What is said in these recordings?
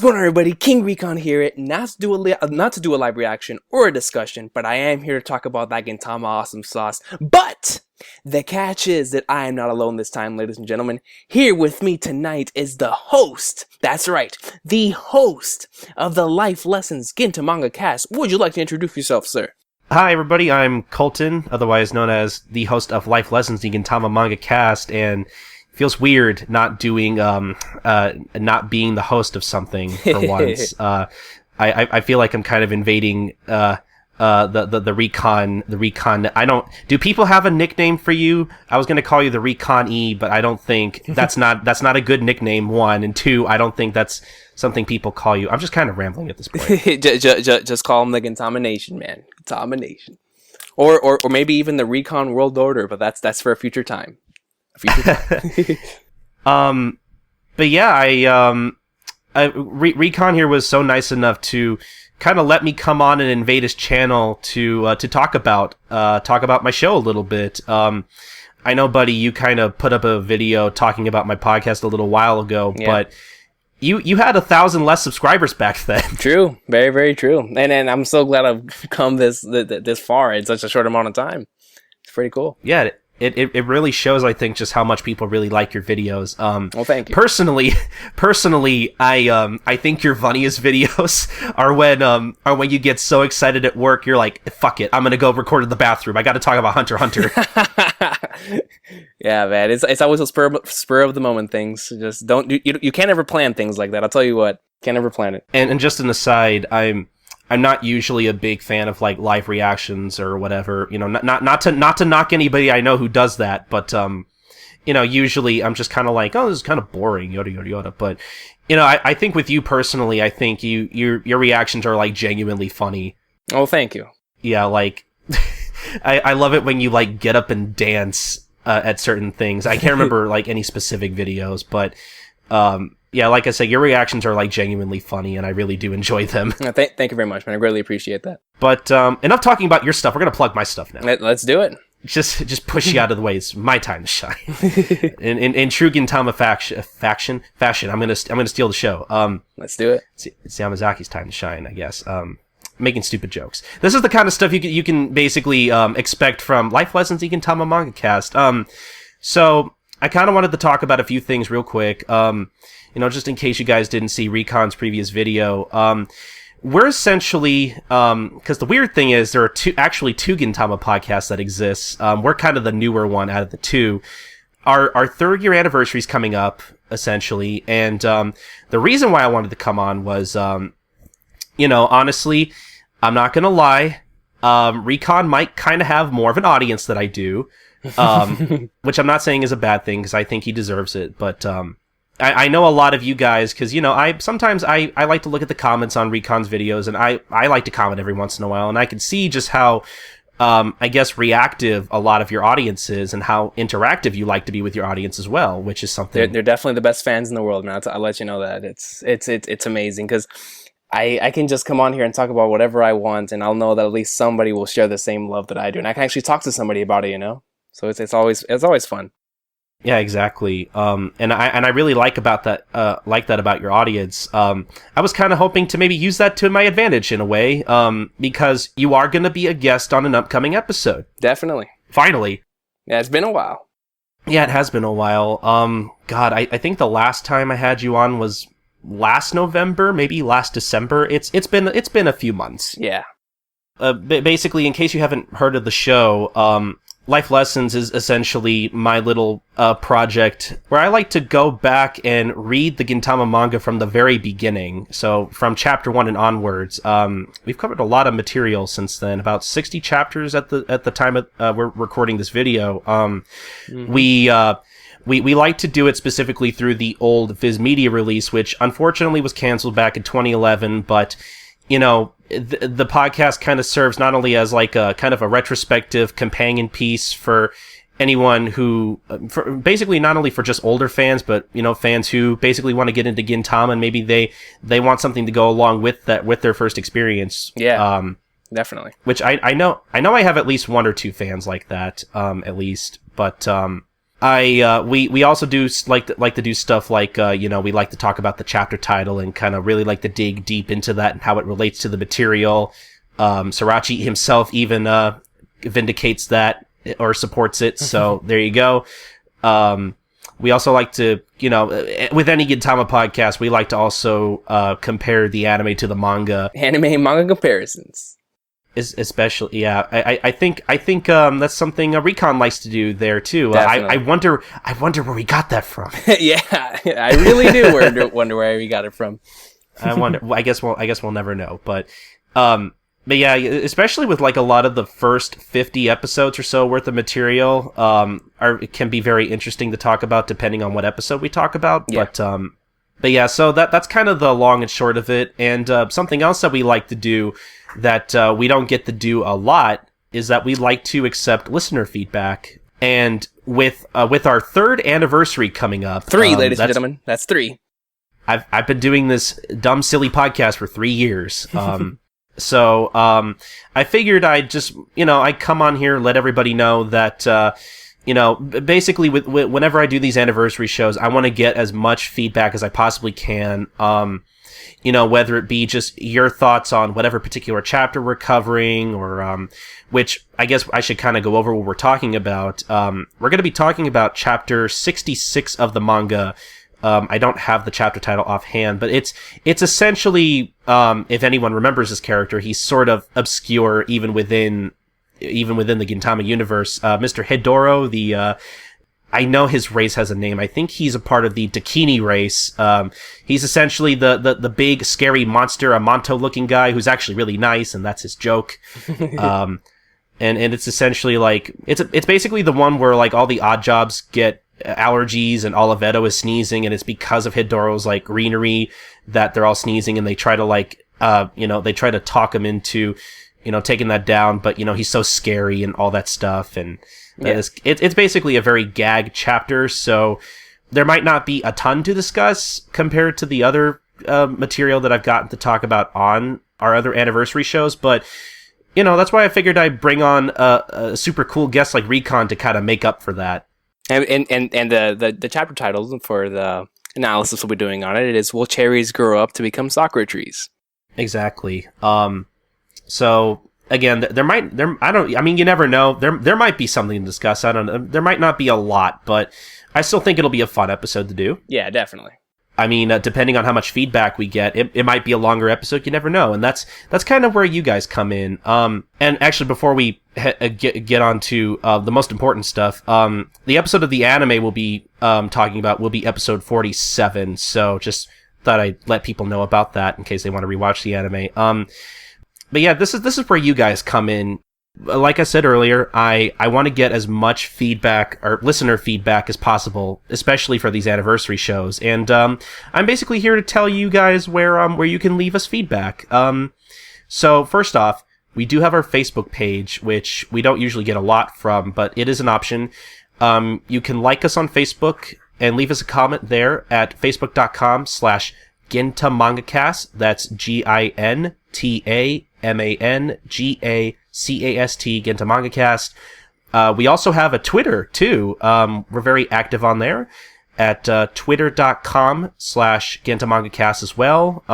What's going on, everybody? King Recon here, not to do a live reaction or a discussion, but I am here to talk about that Gintama awesome sauce. But the catch is that I am not alone this time, ladies and gentlemen. Here with me tonight is the host. That's right, the host of the Life Lessons Gintamangacast. Would you like to introduce yourself, sir? Hi, everybody. I'm Colton, otherwise known as the host of Life Lessons, the Gintamangacast, and feels weird not doing, not being the host of something for once. I feel like I'm kind of invading, the recon. Do people have a nickname for you? I was gonna call you the Recon E, but I don't think that's not a good nickname, one, and two, I don't think that's something people call you. I'm just kind of rambling at this point. just call them the Gintama Nation, man. Gintama Nation. Or maybe even the Recon World Order, but that's for a future time. But yeah, Recon here was so nice enough to kind of let me come on and invade his channel to talk about my show a little bit. I know, buddy, you kind of put up a video talking about my podcast a little while ago, yeah. But you had 1,000 less subscribers back then. True, very, very true. And I'm so glad I've come this far in such a short amount of time. It's pretty cool. Yeah. It really shows, I think, just how much people really like your videos. Well, thank you. Personally, I think your funniest videos are when you get so excited at work, you're like, fuck it, I'm gonna go record in the bathroom. I got to talk about Hunter x Hunter. Yeah, man, it's always a spur of the moment things. Just don't you can't ever plan things like that. I'll tell you what, can't ever plan it. And just an aside, I'm not usually a big fan of like live reactions or whatever, you know, not to knock anybody I know who does that, but you know, usually I'm just kind of like, oh, this is kind of boring, yada yada yada. But you know, I think with you personally, I think your reactions are like genuinely funny. Oh, thank you. Yeah, like I love it when you like get up and dance at certain things. I can't remember like any specific videos, but yeah, like I said, your reactions are like genuinely funny, and I really do enjoy them. Thank you very much, man. I greatly appreciate that. But enough talking about your stuff. We're gonna plug my stuff now. Let's do it. Just push you out of the way. It's my time to shine. in true Gintama fashion, I'm gonna steal the show. Let's do it. It's Yamazaki's time to shine, I guess. Making stupid jokes. This is the kind of stuff you can basically expect from Life Lessons Gintamangacast. So I kind of wanted to talk about a few things real quick. You know, just in case you guys didn't see Recon's previous video, we're essentially, because the weird thing is there are actually two Gintama podcasts that exist. We're kind of the newer one out of the two. Our third year anniversary is coming up, essentially, and the reason why I wanted to come on was, you know, honestly, I'm not gonna lie, Recon might kind of have more of an audience than I do, which I'm not saying is a bad thing, because I think he deserves it, but I know a lot of you guys, because, you know, sometimes I like to look at the comments on Recon's videos, and I like to comment every once in a while, and I can see just how, I guess, reactive a lot of your audience is, and how interactive you like to be with your audience as well, which is something... They're definitely the best fans in the world, man. I'll let you know that. It's amazing, because I can just come on here and talk about whatever I want, and I'll know that at least somebody will share the same love that I do, and I can actually talk to somebody about it, you know? So it's always fun. Yeah, exactly. And I really like that about your audience. I was kind of hoping to maybe use that to my advantage in a way, because you are going to be a guest on an upcoming episode. Definitely. Finally. Yeah, it's been a while. Yeah, it has been a while. God, I think the last time I had you on was last November, maybe last December. It's been a few months. Yeah. Basically, in case you haven't heard of the show, Life Lessons is essentially my little project where I like to go back and read the Gintama manga from the very beginning. So from chapter 1 and onwards, we've covered a lot of material since then. About 60 chapters at the time we're recording this video. We like to do it specifically through the old Viz Media release, which unfortunately was canceled back in 2011, but you know, the podcast kind of serves not only as like a kind of a retrospective companion piece for anyone who, basically not only for just older fans, but, you know, fans who basically want to get into Gintama and maybe they want something to go along with that, with their first experience. Yeah, definitely. Which I know I have at least one or two fans like that, at least. But We also do like to do stuff like we like to talk about the chapter title and kind of really like to dig deep into that and how it relates to the material. Sriracha himself even vindicates that or supports it, so there you go. We also like to, with any Gintama podcast, we like to also compare the anime to the manga. Anime and manga comparisons. Especially, yeah. I think that's something Recon likes to do there too. I wonder where we got that from. Yeah, I really do wonder where we got it from. I wonder. I guess we'll never know. But yeah, especially with like a lot of the first 50 episodes or so worth of material, it can be very interesting to talk about depending on what episode we talk about. Yeah. But yeah, so that's kind of the long and short of it. And something else that we like to do that we don't get to do a lot is that we like to accept listener feedback. And with our 3rd anniversary coming up, 3, ladies and gentlemen, that's 3. I've been doing this dumb silly podcast for 3 years. So I figured I'd just I'd come on here and let everybody know that basically whenever I do these anniversary shows, I want to get as much feedback as I possibly can. Whether it be just your thoughts on whatever particular chapter we're covering, or which I guess I should kind of go over what we're talking about. We're going to be talking about chapter 66 of the manga. I don't have the chapter title offhand, but it's essentially, if anyone remembers this character, he's sort of obscure even within the Gintama universe. Mr. Hidoro, I know his race has a name. I think he's a part of the Dakini race. He's essentially the big, scary monster, a Manto-looking guy who's actually really nice, and that's his joke. And it's essentially like, it's basically the one where like all the odd jobs get allergies and Oliveto is sneezing, and it's because of Hidoro's like greenery that they're all sneezing, and they try to like, they try to talk him into, taking that down, but he's so scary and all that stuff, and yeah. It's basically a very gag chapter, so there might not be a ton to discuss compared to the other material that I've gotten to talk about on our other anniversary shows, but that's why I figured I'd bring on a super cool guest like Recon to kind of make up for that. And the chapter title for the analysis we'll be doing on it is "Will Cherries Grow Up to Become Sakura Trees?" Exactly. So again, you never know. There might be something to discuss. I don't know. There might not be a lot, but I still think it'll be a fun episode to do. Yeah, definitely. I mean, depending on how much feedback we get, it might be a longer episode. You never know, and that's kind of where you guys come in. And actually, before we get on to the most important stuff, the episode of the anime we'll be talking about will be episode 47. So just thought I'd let people know about that in case they want to rewatch the anime. But yeah, this is where you guys come in. Like I said earlier, I want to get as much feedback or listener feedback as possible, especially for these anniversary shows. And I'm basically here to tell you guys where you can leave us feedback. So first off, we do have our Facebook page, which we don't usually get a lot from, but it is an option. You can like us on Facebook and leave us a comment there at facebook.com/Gintamangacast. That's GINTAMANGACAST, Gintamangacast. We also have a Twitter, too. We're very active on there at twitter.com/Gintamangacast as well.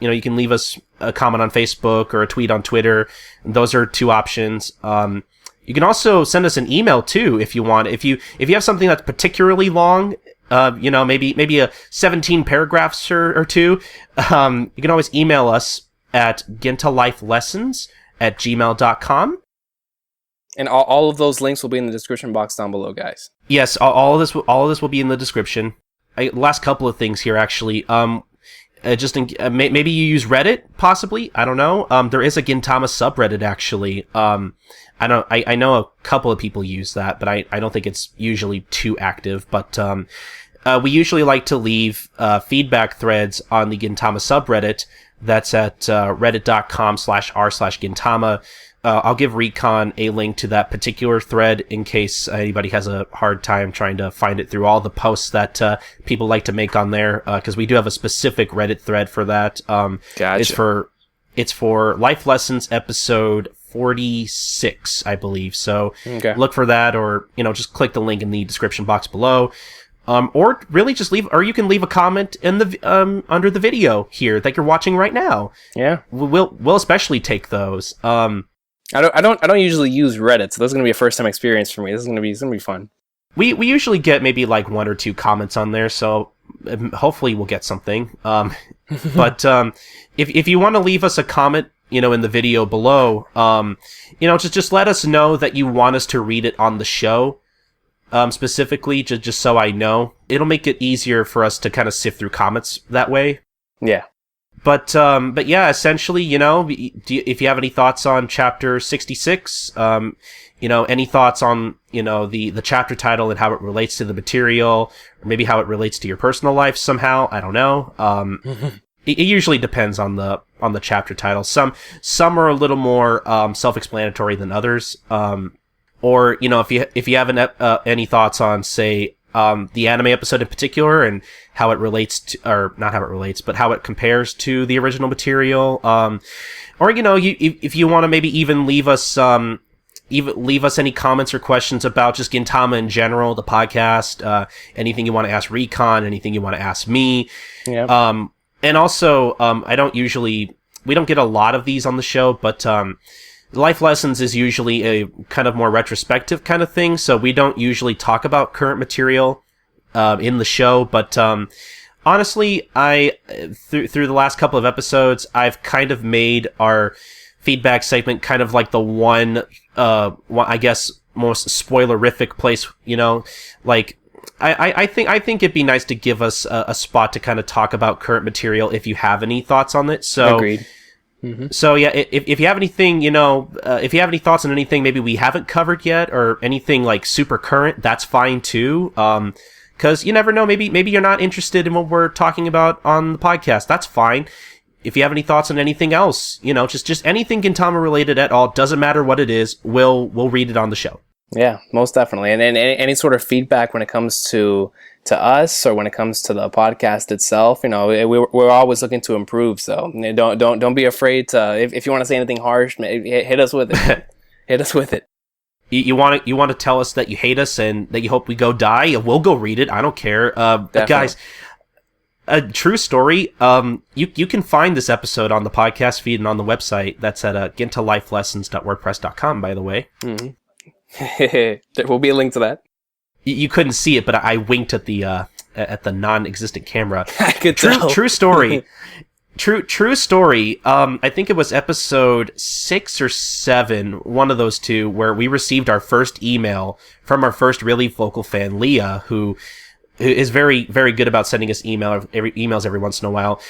You can leave us a comment on Facebook or a tweet on Twitter. Those are 2 options. You can also send us an email, too, if you want. If you have something that's particularly long, maybe a 17 paragraphs or 2, you can always email us at gintalifelessons@gmail.com. And all of those links will be in the description box down below, guys. Yes, all of this will be in the description. Last couple of things here, actually. Maybe you use Reddit, possibly. I don't know. There is a Gintama subreddit, actually. I know a couple of people use that, but I don't think it's usually too active. But we usually like to leave feedback threads on the Gintama subreddit. That's at reddit.com/r/Gintama. I'll give Recon a link to that particular thread in case anybody has a hard time trying to find it through all the posts that people like to make on there, because we do have a specific Reddit thread for that. Gotcha. It's for Life Lessons episode 46, I believe. So Okay. look for that, or just click the link in the description box below. Or really just you can leave a comment in the under the video here that you're watching right now. Yeah. We'll especially take those. I don't usually use Reddit, so this is gonna be a first time experience for me. This is gonna be fun. We usually get maybe like 1 or 2 comments on there, so hopefully we'll get something. But if you want to leave us a comment, in the video below, just let us know that you want us to read it on the show. Specifically, just so I know. It'll make it easier for us to kind of sift through comments that way. Yeah. But yeah, essentially, if you have any thoughts on chapter 66, any thoughts on, the chapter title and how it relates to the material, or maybe how it relates to your personal life somehow, I don't know. It usually depends on the chapter title. Some are a little more self-explanatory than others. Or, if you have any thoughts on, say, the anime episode in particular and how it relates to, or not how it relates, but how it compares to the original material. Or, if you want to maybe even leave us any comments or questions about just Gintama in general, the podcast, anything you want to ask Recon, anything you want to ask me. Yeah. And also, we don't get a lot of these on the show, but, Life Lessons is usually a kind of more retrospective kind of thing, so we don't usually talk about current material in the show, but honestly, through the last couple of episodes, I've kind of made our feedback segment kind of like the one I guess, most spoilerific place, like, I think it'd be nice to give us a spot to kind of talk about current material if you have any thoughts on it, so... Agreed. Mm-hmm. So yeah, if you have anything, if you have any thoughts on anything maybe we haven't covered yet, or anything like super current, that's fine too. Because you never know, maybe you're not interested in what we're talking about on the podcast. That's fine. If you have any thoughts on anything else, just anything Gintama related at all, doesn't matter what it is, we'll read it on the show. Yeah, most definitely. And any sort of feedback when it comes to us, or when it comes to the podcast itself, we're always looking to improve. So don't be afraid to, if you want to say anything harsh, hit us with it. Hit us with it. You want to tell us that you hate us and that you hope we go die? We'll go read it. I don't care. Guys, a true story. You can find this episode on the podcast feed and on the website. That's at gintalifelessons.wordpress.com, by the way. Mm-hmm. There will be a link to that. You couldn't see it, but I winked at the non-existent camera. I could tell. True story. True story. I think it was episode 6 or 7, one of those two, where we received our first email from our first really vocal fan, Leah, who is very, very good about sending us emails every once in a while.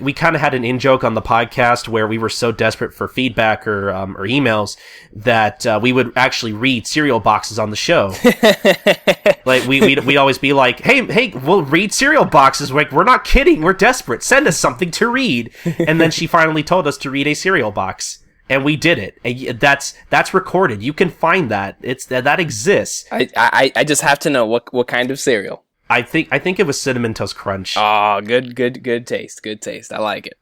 We kind of had an in-joke on the podcast where we were so desperate for feedback or emails that we would actually read cereal boxes on the show. Like we'd always be like, hey, we'll read cereal boxes. We're not kidding. We're desperate. Send us something to read. And then she finally told us to read a cereal box. And we did it. And that's recorded. You can find that. That exists. I just have to know what kind of cereal. I think it was Cinnamon Toast Crunch. Oh, good taste. Good taste. I like it.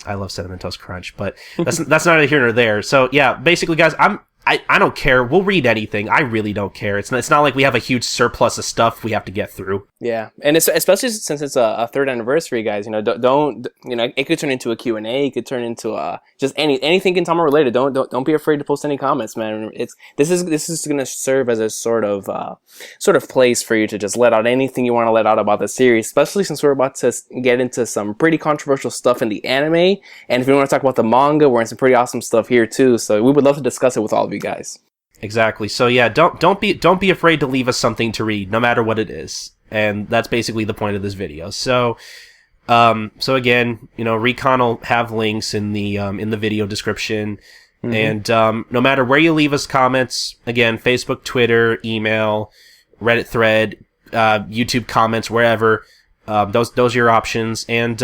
I love Cinnamon Toast Crunch, but that's neither here nor there. So yeah, basically, guys, I don't care. We'll read anything. I really don't care. It's not like we have a huge surplus of stuff we have to get through. Yeah, and it's especially since it's a 3rd anniversary, guys. Don't it could turn into a Q&A. It could turn into just anything Gintama related. Don't be afraid to post any comments, man. This is going to serve as a sort of place for you to just let out anything you want to let out about the series, especially since we're about to get into some pretty controversial stuff in the anime. And if you want to talk about the manga, we're in some pretty awesome stuff here too. So we would love to discuss it with all of you guys. Exactly. So yeah, don't be afraid to leave us something to read, no matter what it is. And that's basically the point of this video. So again, Recon will have links in the video description. Mm-hmm. And no matter where you leave us comments, again, Facebook, Twitter, email, Reddit thread, YouTube comments, wherever, those are your options. And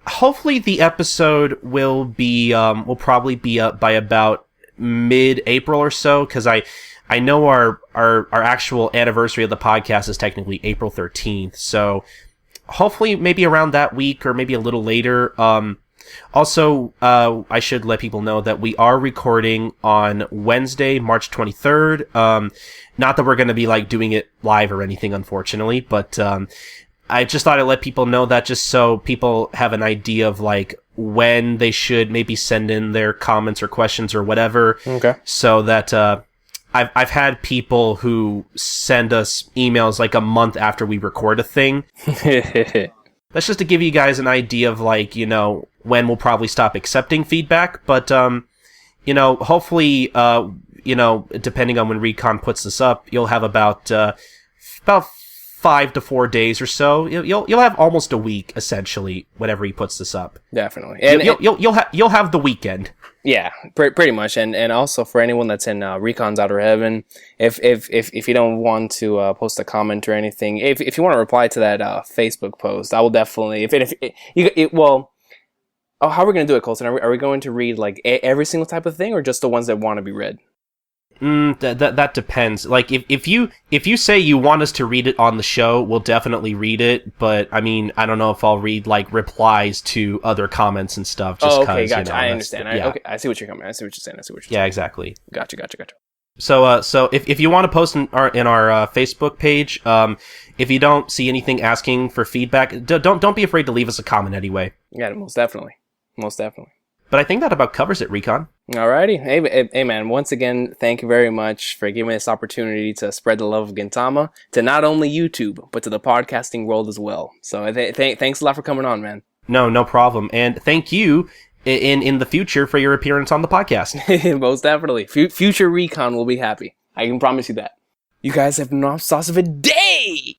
hopefully the episode will probably be up by about mid-April or so, because I know our actual anniversary of the podcast is technically April 13th, so hopefully maybe around that week or maybe a little later. Also, I should let people know that we are recording on Wednesday, March 23rd. Not that we're going to be like doing it live or anything, unfortunately, but I just thought I'd let people know that just so people have an idea of like when they should maybe send in their comments or questions or whatever. Okay. So that I've had people who send us emails like a month after we record a thing. That's just to give you guys an idea of like, you know, when we'll probably stop accepting feedback. But, you know, hopefully, you know, depending on when Recon puts this up, you'll have about 5 to 4 days or so. You'll have almost a week essentially whenever he puts this up. Definitely, and you'll have the weekend. Yeah, pretty much, and also for anyone that's in Recon's Outer Heaven, if you don't want to post a comment or anything, if you want to reply to that Facebook post, I will definitely. How are we gonna do it, Colton? Are we going to read like every single type of thing, or just the ones that want to be read? That depends. Like if you say you want us to read it on the show, we'll definitely read it. But I mean, I don't know if I'll read like replies to other comments and stuff. Just okay, gotcha. You know, I understand. Yeah. Okay, I see what you're coming. I see what you're saying. Yeah, exactly. Gotcha. So if you want to post in our Facebook page, if you don't see anything asking for feedback, don't be afraid to leave us a comment anyway. Yeah, most definitely. But I think that about covers it, Recon. Alrighty. Hey, man, once again, thank you very much for giving me this opportunity to spread the love of Gintama to not only YouTube, but to the podcasting world as well. So thanks a lot for coming on, man. No problem. And thank you in the future for your appearance on the podcast. Most definitely. Future Recon will be happy. I can promise you that. You guys have been off sauce of a day!